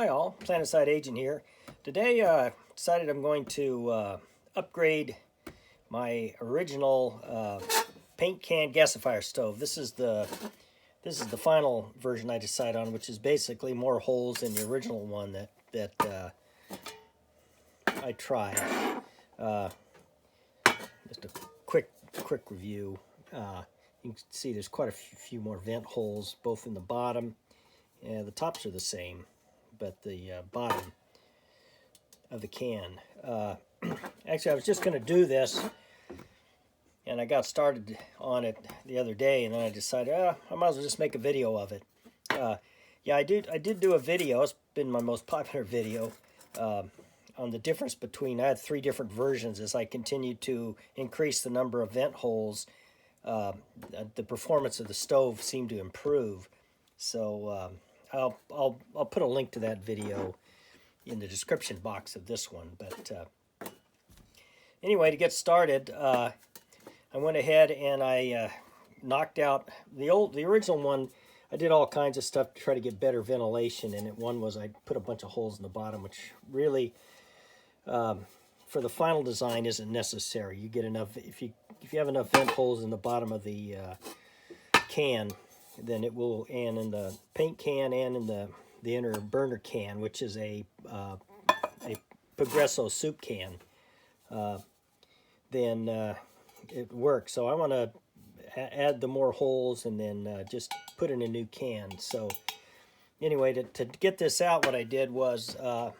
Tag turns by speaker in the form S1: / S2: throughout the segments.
S1: Hi all, Planetside Agent here. Today decided I'm going to upgrade my original paint can gasifier stove. This is the final version I decided on, which is basically more holes than the original one that I tried. Just a quick review. You can see there's quite a few more vent holes, both in the bottom. The tops are the same, but the bottom of the can. Actually, I was just going to do this, and I got started on it the other day, and then I decided, I might as well just make a video of it. Yeah, I did do a video. It's been my most popular video on the difference between. I had 3 different versions as I continued to increase the number of vent holes. The performance of the stove seemed to improve, so I'll put a link to that video in the description box of this one. But anyway, to get started, I went ahead and I knocked out the original one. I did all kinds of stuff to try to get better ventilation, and one was I put a bunch of holes in the bottom, which really for the final design isn't necessary. You get enough if you have enough vent holes in the bottom of the can, then it will, and in the paint can and in the inner burner can, which is a Progresso soup can, then it works. So I want to add the more holes and then just put in a new can. So anyway, to get this out, what I did was I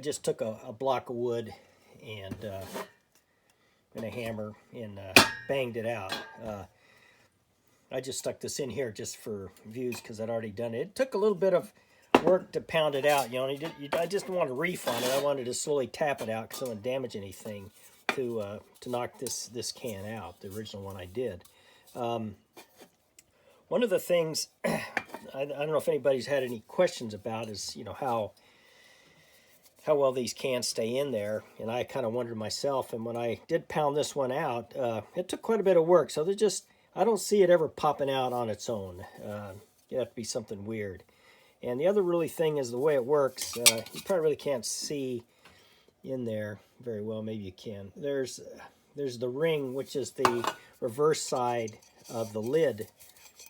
S1: just took a block of wood and a hammer and banged it out. I just stuck this in here just for views because I'd already done it. It took a little bit of work to pound it out. You know, I just wanted to reef on it. I wanted to slowly tap it out because I don't want to damage anything to knock this can out, the original one I did. One of the things I don't know if anybody's had any questions about is, you know, how well these cans stay in there, and I kind of wondered myself. And when I did pound this one out, it took quite a bit of work. So I don't see it ever popping out on its own. You have to be something weird. And the other really thing is the way it works. You probably really can't see in there very well. Maybe you can. There's the ring, which is the reverse side of the lid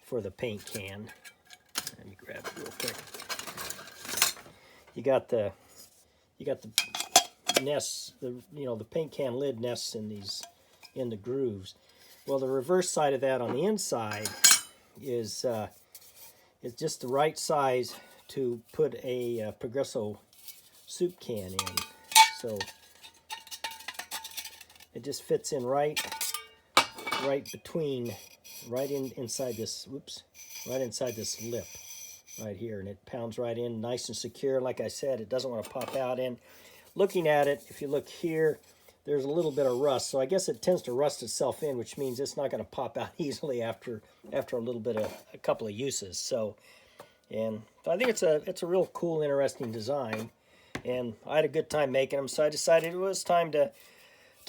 S1: for the paint can. Let me grab it real quick. You got the nests. The paint can lid nests in the grooves. Well, the reverse side of that on the inside is just the right size to put a Progresso soup can in. So it just fits in right inside this lip right here, and it pounds right in nice and secure. Like I said, it doesn't want to pop out. And looking at it, if you look here, there's a little bit of rust, so I guess it tends to rust itself in, which means it's not going to pop out easily after a couple of uses. So I think it's a real cool, interesting design, and I had a good time making them. So I decided it was time to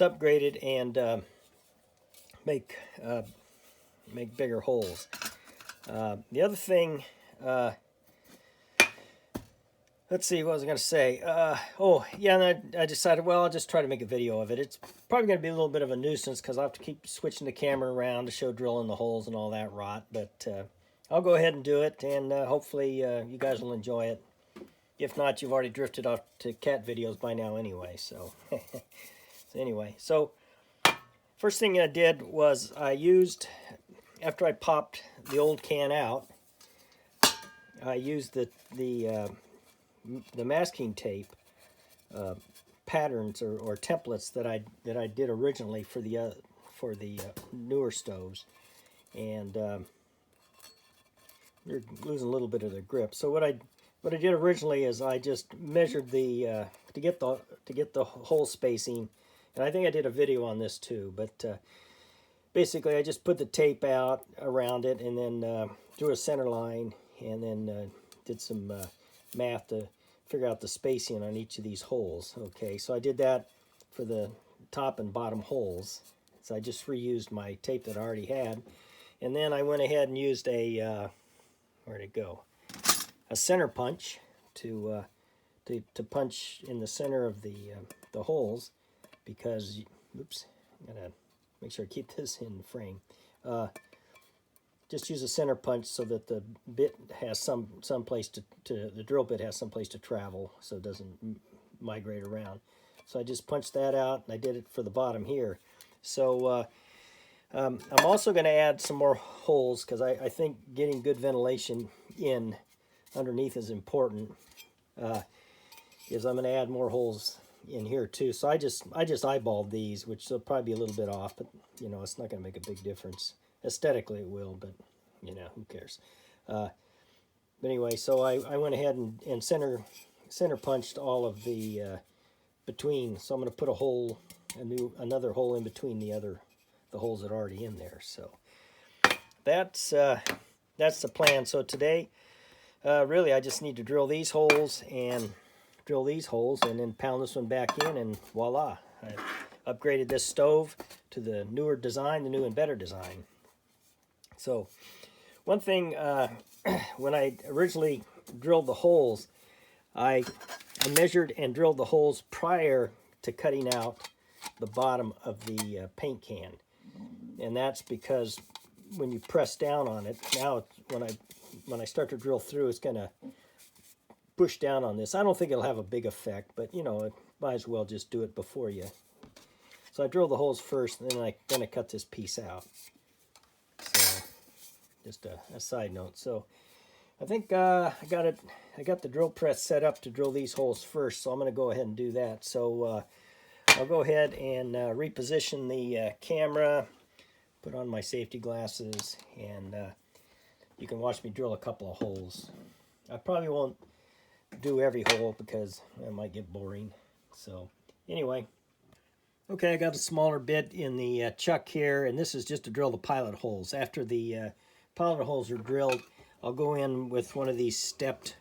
S1: upgrade it and make bigger holes. The other thing. Let's see, what was I going to say? Oh, yeah, and I decided, well, I'll just try to make a video of it. It's probably going to be a little bit of a nuisance because I'll have to keep switching the camera around to show drilling the holes and all that rot. But I'll go ahead and do it, and hopefully you guys will enjoy it. If not, you've already drifted off to cat videos by now anyway. So, so first thing I did was I used, after I popped the old can out, I used the masking tape patterns or templates that I did originally for the newer stoves, and they're losing a little bit of their grip. So what I did originally is I just measured to get the hole spacing, and I think I did a video on this too. But basically, I just put the tape out around it, and then drew a center line, and then did some math to figure out the spacing on each of these holes. Okay, so I did that for the top and bottom holes. So I just reused my tape that I already had, and then I went ahead and used a where'd it go? A center punch to punch in the center of the holes, because, oops, I gotta make sure I keep this in frame. Just use a center punch so that the bit has some place to the drill bit has some place to travel, so it doesn't migrate around. So I just punched that out, and I did it for the bottom here. So I'm also going to add some more holes, because I think getting good ventilation in underneath is important. Is I'm going to add more holes in here too. So I just eyeballed these, which will probably be a little bit off, but you know, it's not going to make a big difference. Aesthetically it will, but you know, who cares. But anyway, so I went ahead and center punched all of the between. So I'm going to put a hole, another hole in between the holes that are already in there. So that's the plan. So today, really, I just need to drill these holes and then pound this one back in, and voila! I upgraded this stove to the newer design, the new and better design. So one thing, when I originally drilled the holes, I measured and drilled the holes prior to cutting out the bottom of the paint can. And that's because when you press down on it, now when I start to drill through, it's going to push down on this. I don't think it'll have a big effect, but you know, might as well just do it before you. So I drilled the holes first, and then I cut this piece out. So just a side note. So I think I got the drill press set up to drill these holes first, so I'm going to go ahead and do that. So I'll go ahead and reposition the camera, put on my safety glasses, and you can watch me drill a couple of holes. I probably won't do every hole because it might get boring. So anyway, okay, I got a smaller bit in the chuck here, and this is just to drill the pilot holes. After the pilot holes are drilled, I'll go in with one of these stepped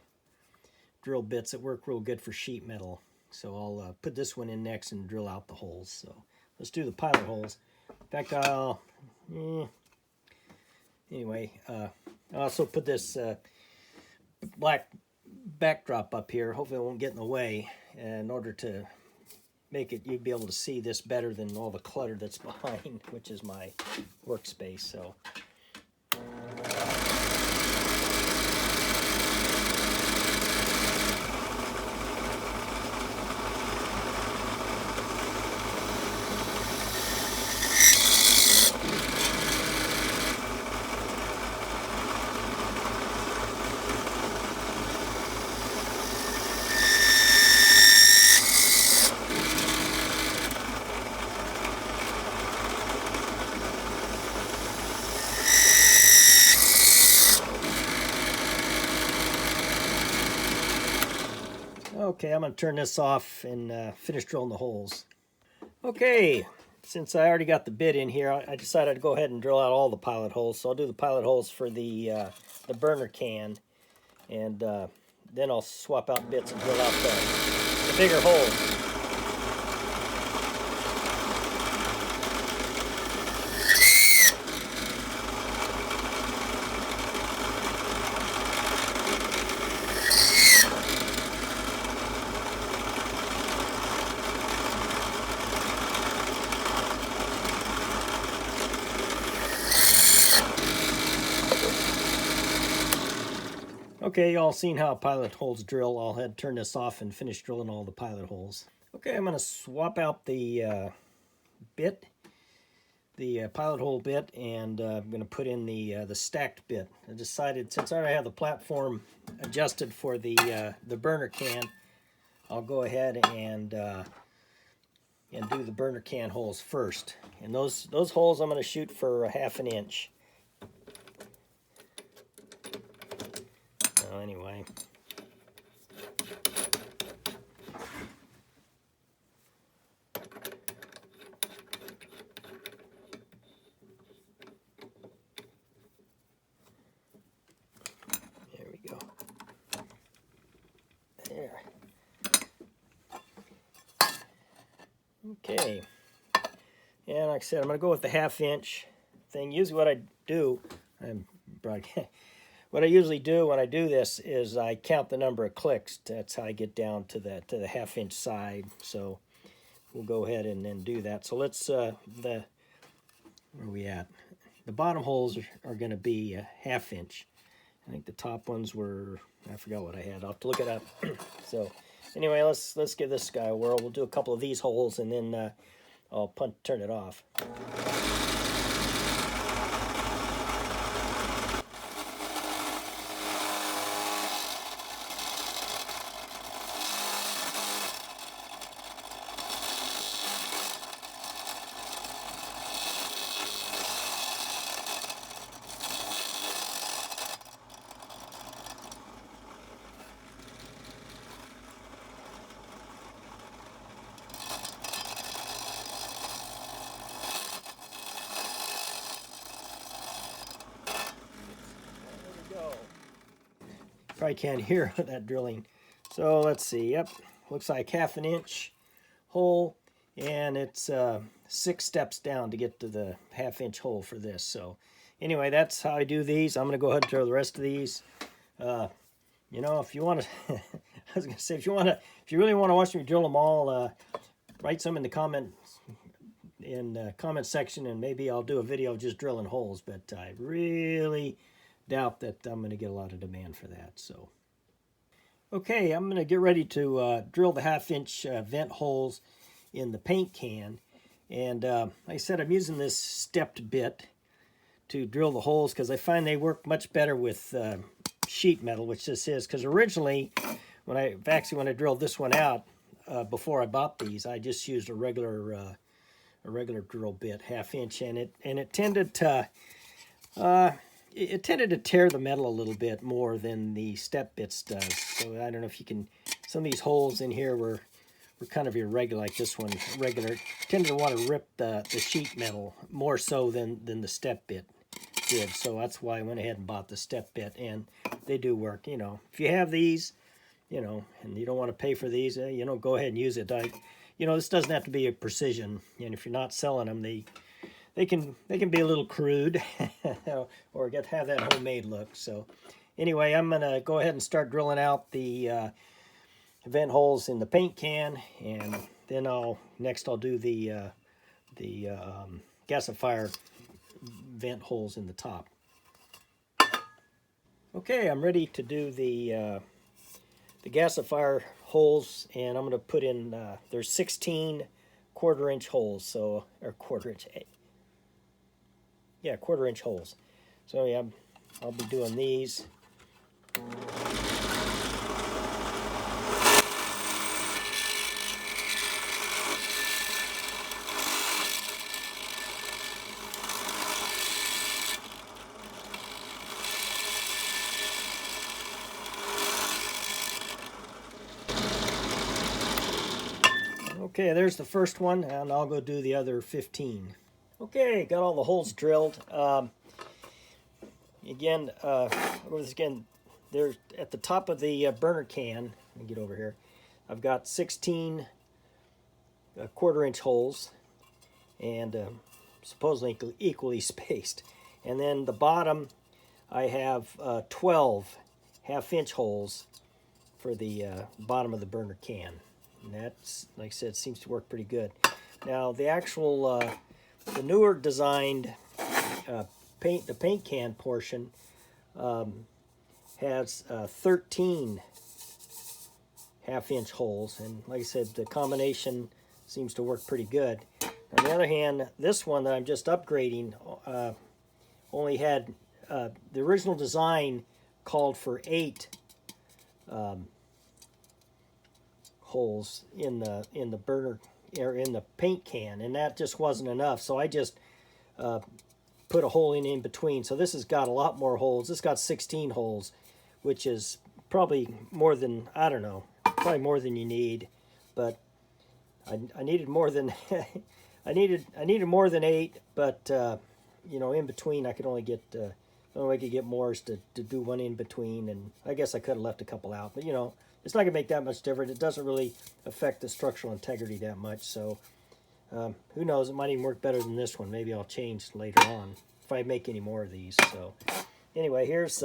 S1: drill bits that work real good for sheet metal. So I'll put this one in next and drill out the holes. So let's do the pilot holes. In fact, anyway, I'll also put this black backdrop up here. Hopefully it won't get in the way, in order to make it, you'd be able to see this better than all the clutter that's behind, which is my workspace. So okay, I'm going to turn this off and finish drilling the holes. Okay, since I already got the bit in here, I decided to go ahead and drill out all the pilot holes. So I'll do the pilot holes for the burner can, and then I'll swap out bits and drill out the bigger holes. Okay, y'all seen how pilot holes drill. I'll head turn this off and finish drilling all the pilot holes. Okay, I'm going to swap out the bit, the pilot hole bit, and I'm going to put in the stacked bit. I decided, since I already have the platform adjusted for the burner can, I'll go ahead and do the burner can holes first. And those holes I'm going to shoot for a 1/2 inch. So anyway, there we go. There. Okay. And like I said, I'm going to go with the 1/2 inch thing. Usually what I do, what I usually do when I do this is I count the number of clicks. That's how I get down to the 1/2 inch side. So we'll go ahead and then do that. So let's where are we at? The bottom holes are going to be a 1/2 inch. I think the top ones were, I forgot what I had. I'll have to look it up. So anyway, let's give this guy a whirl. We'll do a couple of these holes and then I'll turn it off. Probably can't hear that drilling. So let's see. Yep, looks like 1/2 inch hole, and it's 6 steps down to get to the 1/2 inch hole for this. So anyway, that's how I do these. I'm going to go ahead and drill the rest of these. You know, if you want to, I was going to say, if you really want to watch me drill them all, write some in the comment section, and maybe I'll do a video of just drilling holes. But I really doubt that I'm going to get a lot of demand for that. So, okay, I'm going to get ready to drill the 1/2 inch vent holes in the paint can. And like I said, I'm using this stepped bit to drill the holes because I find they work much better with sheet metal, which this is. Because originally, when I drilled this one out before I bought these, I just used a regular drill bit, 1/2 inch, and it tended to tear the metal a little bit more than the step bits does. So I don't know if you can. Some of these holes in here were kind of irregular, like this one, regular. Tended to want to rip the sheet metal more so than the step bit did. So that's why I went ahead and bought the step bit, and they do work. You know, if you have these, you know, and you don't want to pay for these, you know, go ahead and use it. You know, this doesn't have to be a precision, and if you're not selling them, they can be a little crude or have that homemade look. So anyway, I'm gonna go ahead and start drilling out the vent holes in the paint can, and then I'll do the gasifier vent holes in the top. Okay, I'm ready to do the gasifier holes, and I'm going to put in, there's 16 1/4 inch holes, so, or 1/4 inch, yeah, 1/4 inch holes. So yeah, I'll be doing these. Okay, there's the first one, and I'll go do the other 15. Okay, got all the holes drilled. Again, there's at the top of the burner can. Let me get over here. I've got 16 1/4 inch holes, and supposedly equally spaced. And then the bottom, I have 12 1/2 inch holes for the bottom of the burner can. And that's, like I said, seems to work pretty good. Now the actual, the newer designed the paint can portion has 13 1/2 inch holes, and like I said, the combination seems to work pretty good. On the other hand, this one that I'm just upgrading only had the original design called for 8 holes in the burner or in the paint can, and that just wasn't enough. So I just put a hole in between. So this has got a lot more holes. This got 16 holes, which is probably more than, I don't know, probably more than you need. But I needed more than I needed more than 8. But you know, in between I could only get the only way I could get more is to do one in between, and I guess I could have left a couple out. But you know, it's not gonna make that much difference. It doesn't really affect the structural integrity that much. So who knows? It might even work better than this one. Maybe I'll change later on if I make any more of these. So anyway, here's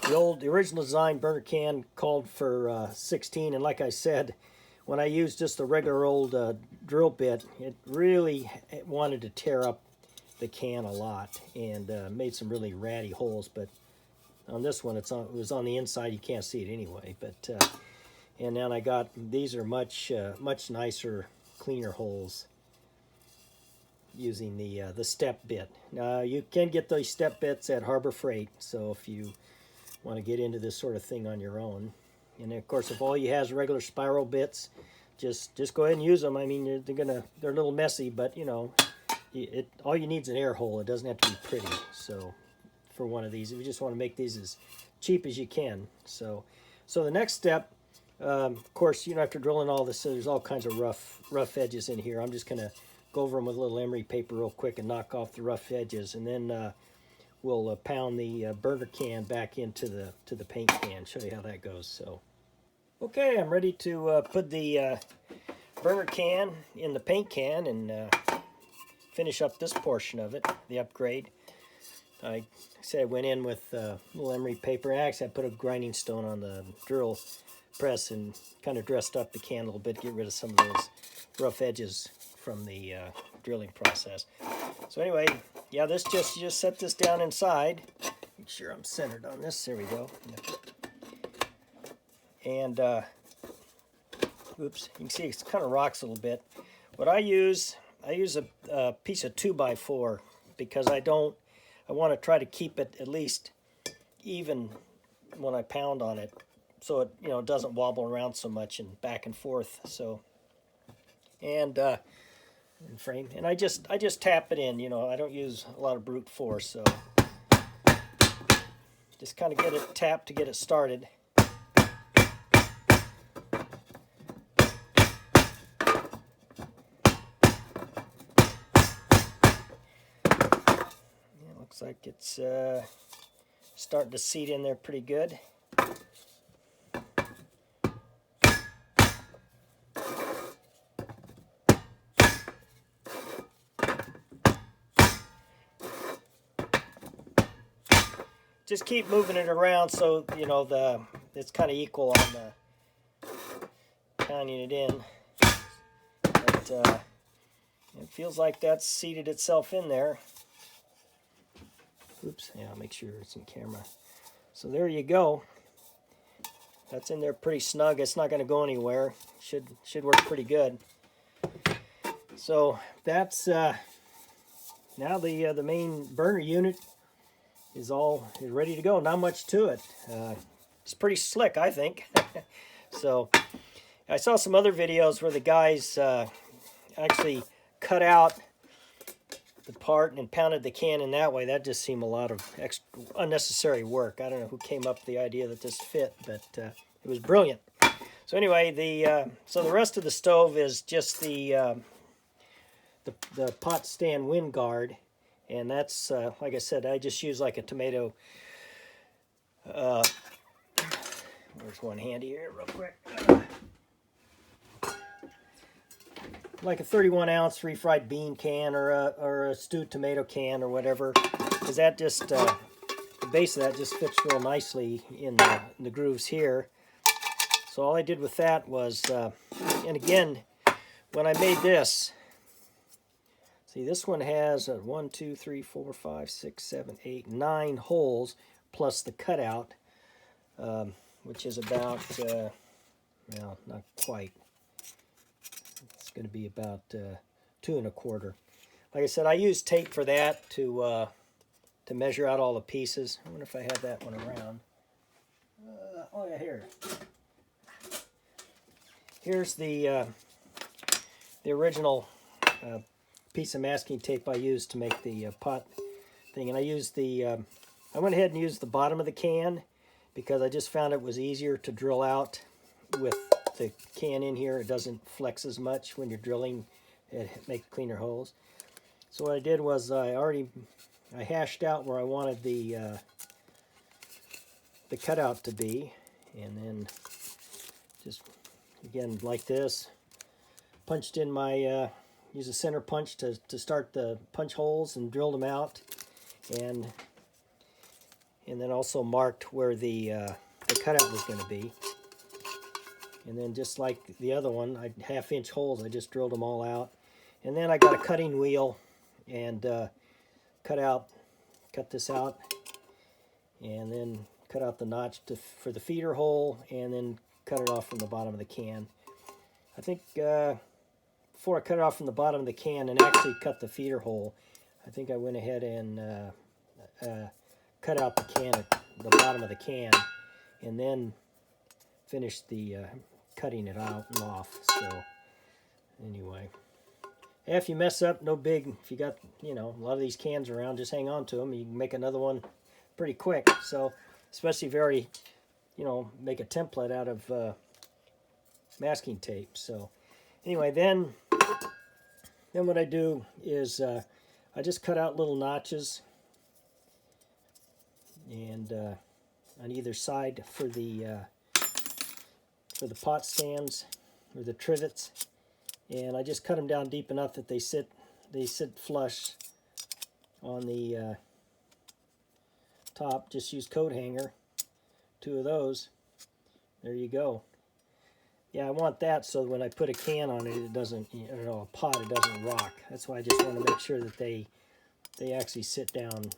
S1: the original design burner can called for 16, and like I said, when I used just the regular old drill bit, it really wanted to tear up the can a lot and made some really ratty holes. But on this one, it was on the inside. You can't see it anyway. But and then I got these are much nicer, cleaner holes using the step bit. Now you can get those step bits at Harbor Freight. So if you want to get into this sort of thing on your own, and of course, if all you have is regular spiral bits, just go ahead and use them. I mean, they're a little messy, but you know, all you need is an air hole. It doesn't have to be pretty. So for one of these, if you just want to make these as cheap as you can. So the next step, of course, you know, after drilling all this, there's all kinds of rough edges in here. I'm just gonna go over them with a little emery paper real quick and knock off the rough edges, and then we'll pound the burner can back into the paint can. Show you how that goes. So, okay, I'm ready to put the burner can in the paint can and finish up this portion of it, the upgrade. I said I went in with a little emery paper. Actually, I put a grinding stone on the drill press and kind of dressed up the can a little bit, get rid of some of those rough edges from the drilling process. So anyway, yeah, you just set this down inside. Make sure I'm centered on this. There we go. And oops, you can see it kind of rocks a little bit. What I use a piece of 2x4 because I want to try to keep it at least even when I pound on it, so it, you know, doesn't wobble around so much and back and forth. So and frame, and I just tap it in. You know, I don't use a lot of brute force, so just kind of get it tapped to get it started. Looks like it's starting to seat in there pretty good. Just keep moving it around so you know it's kind of equal on the pounding it in. But it feels like that's seated itself in there. Oops, yeah, I'll make sure it's in camera. So there you go. That's in there pretty snug. It's not going to go anywhere. Should work pretty good. So that's now the main burner unit is ready to go. Not much to it. It's pretty slick, I think. So I saw some other videos where the guys actually cut out the part and pounded the can in that way. That just seemed a lot of unnecessary work. I don't know who came up with the idea that this fit, but it was brilliant. So anyway, so the rest of the stove is just the pot stand wind guard, and that's like I said, I just use like a tomato. There's one handy here, real quick. Like a 31-ounce refried bean can or a stewed tomato can or whatever, because that just the base of that just fits real nicely in the grooves here. So all I did with that was, and again, when I made this, see, this one has 1, 2, 3, 4, 5, 6, 7, 8, 9 holes plus the cutout, which is about well, not quite. It's going to be about 2 1/4. Like I said, I use tape for that to measure out all the pieces. I wonder if I have that one around. Oh yeah, here. Here's the original piece of masking tape I used to make the pot thing, and I used I went ahead and used the bottom of the can because I just found it was easier to drill out with the can in here. It doesn't flex as much when you're drilling and make cleaner holes. So what I did was I hashed out where I wanted the cutout to be, and then just again like this, punched in my use a center punch to start the punch holes and drilled them out, and and then also marked where the cutout was going to be. And then just like the other one, 1/2-inch holes, I just drilled them all out. And then I got a cutting wheel and cut this out, and then cut out the notch for the feeder hole, and then cut it off from the bottom of the can. I think before I cut it off from the bottom of the can and actually cut the feeder hole, I think I went ahead and cut out the can at the bottom of the can, and then finished the cutting it out and off. So anyway, if you mess up, no big. If you got, you know, a lot of these cans around, just hang on to them. You can make another one pretty quick. So especially if you already, you know, make a template out of masking tape. So anyway, then what I do is I just cut out little notches and on either side for the pot stands or the trivets, and I just cut them down deep enough that they sit flush on the top. Just use coat hanger, 2 of those. There you go. Yeah, I want that so when I put a can on it, it doesn't, you know, a pot, it doesn't rock. That's why I just want to make sure that they actually sit down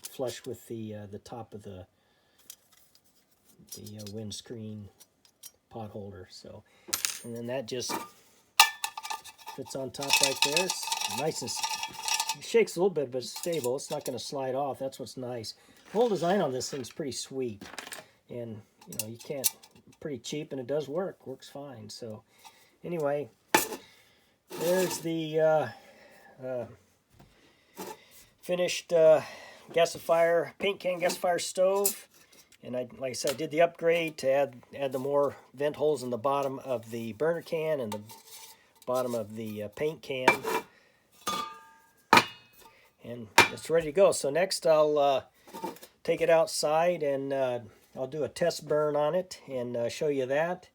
S1: flush with the top of the windscreen pot holder. So, and then that just fits on top right there. It's nice and it shakes a little bit, but it's stable. It's not going to slide off. That's what's nice. The whole design on this thing's pretty sweet, and you know, you can't. Pretty cheap, and it does work. Works fine. So anyway, there's the finished gasifier, paint can gasifier stove. And like I said, I did the upgrade to add the more vent holes in the bottom of the burner can and the bottom of the paint can. And it's ready to go. So next I'll take it outside and I'll do a test burn on it and show you that,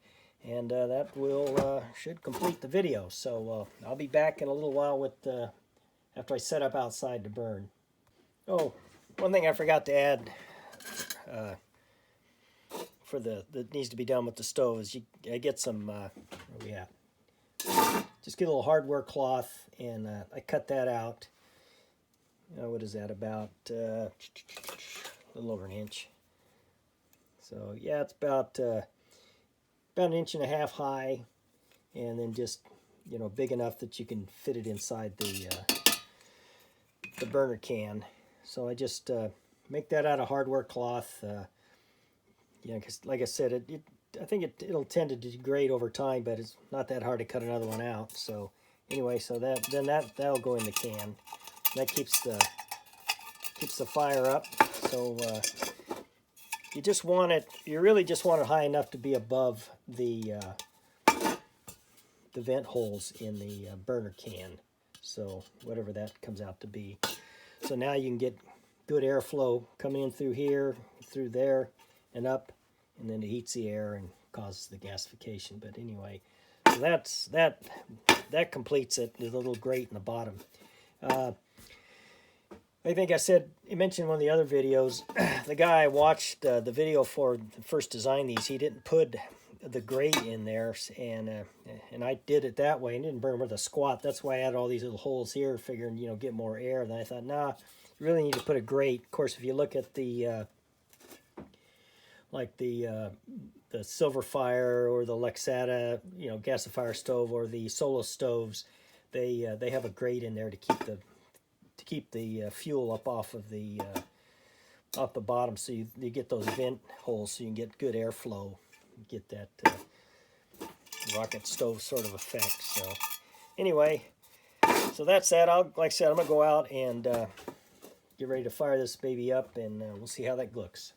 S1: and that will should complete the video. So I'll be back in a little while with after I set up outside to burn. Oh, one thing I forgot to add for that needs to be done with the stove is I get some where we at? Just get a little hardware cloth, and I cut that out. What is that, about a little over 1 inch. So yeah, it's about 1.5 inches high, and then just, you know, big enough that you can fit it inside the burner can. So I just make that out of hardware cloth. Yeah, because like I said, I think it'll tend to degrade over time, but it's not that hard to cut another one out. So anyway, so that'll go in the can. That keeps the fire up. So you really just want it high enough to be above the vent holes in the burner can. So whatever that comes out to be. So now you can get good airflow coming in through here, through there, and up, and then it heats the air and causes the gasification. But anyway, so that completes it. There's a little grate in the bottom. I think I mentioned in one of the other videos, the guy I watched the video for first design these, he didn't put the grate in there, and I did it that way and didn't burn with a squat. That's why I added all these little holes here, figuring, you know, get more air. Then I thought, nah, you really need to put a grate. Of course, if you look at the like the Silverfire or the Lexata, you know, gasifier stove, or the Solo stoves, they have a grate in there to keep the fuel up off the bottom, so you get those vent holes, so you can get good airflow, get that rocket stove sort of effect. So anyway, so that's that. Like I said, I'm gonna go out and get ready to fire this baby up, and we'll see how that looks.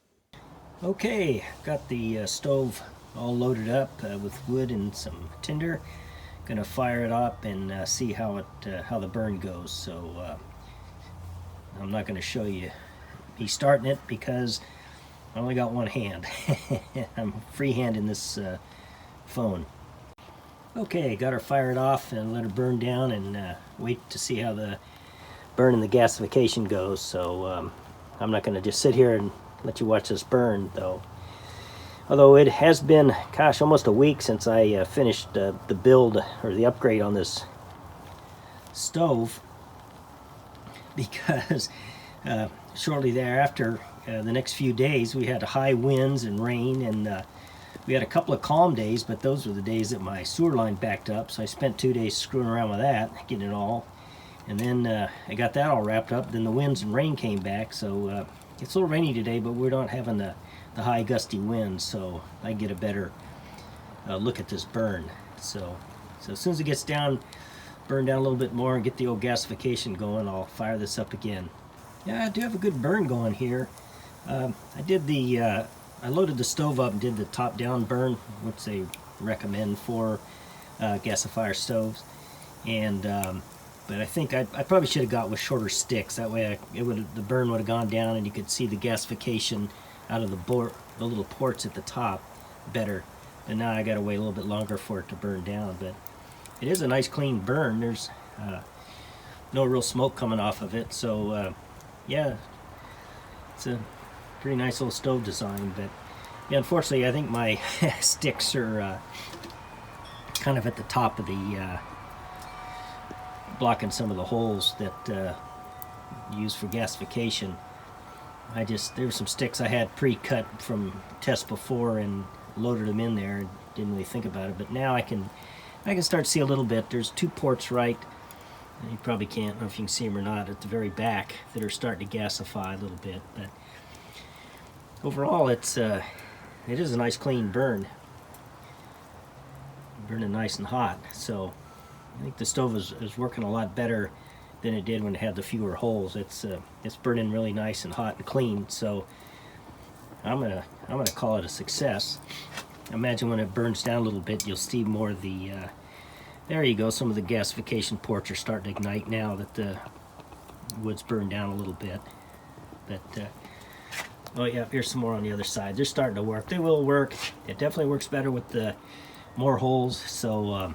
S1: Okay, got the stove all loaded up with wood and some tinder. Gonna fire it up and see how the burn goes. So I'm not going to show you me starting it because I only got one hand. I'm freehanding this phone. Okay, got her fired off and let her burn down, and wait to see how the burn and the gasification goes. So I'm not going to just sit here and let you watch this burn though. Although it has been, gosh, almost a week since I finished the build or the upgrade on this stove, because shortly thereafter, the next few days, we had high winds and rain, and we had a couple of calm days, but those were the days that my sewer line backed up, so I spent 2 days screwing around with that, getting it all. And then I got that all wrapped up. Then the winds and rain came back, so it's a little rainy today, but we're not having the high gusty winds, so I get a better look at this burn. So as soon as it gets down, burn down a little bit more and get the old gasification going, I'll fire this up again. Yeah, I do have a good burn going here. I did I loaded the stove up and did the top-down burn, which they recommend for gasifier stoves, and but I think I probably should have got with shorter sticks. That way the burn would have gone down and you could see the gasification out of the little ports at the top better. But now I got to wait a little bit longer for it to burn down. But it is a nice clean burn. There's no real smoke coming off of it. So yeah, it's a pretty nice little stove design. But yeah, unfortunately, I think my sticks are kind of at the top of the blocking some of the holes that used for gasification. There were some sticks I had pre-cut from tests before and loaded them in there and didn't really think about it. But now I can start to see a little bit. There's 2 ports right. You probably can't know if you can see them or not at the very back that are starting to gasify a little bit. But overall, it is a nice clean burn. Burning nice and hot. So I think the stove is working a lot better than it did when it had the fewer holes. It's burning really nice and hot and clean. So I'm gonna call it a success. Imagine when it burns down a little bit, you'll see more of the. There you go. Some of the gasification ports are starting to ignite now that the wood's burned down a little bit. But oh yeah, here's some more on the other side. They're starting to work. They will work. It definitely works better with the more holes. So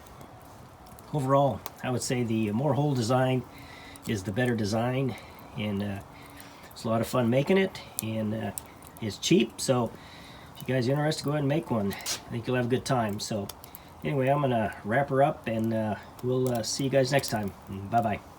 S1: overall, I would say the more hole design is the better design, and it's a lot of fun making it, and it's cheap. So if you guys are interested, go ahead and make one. I think you'll have a good time. So anyway, I'm gonna wrap her up, and we'll see you guys next time. Bye bye.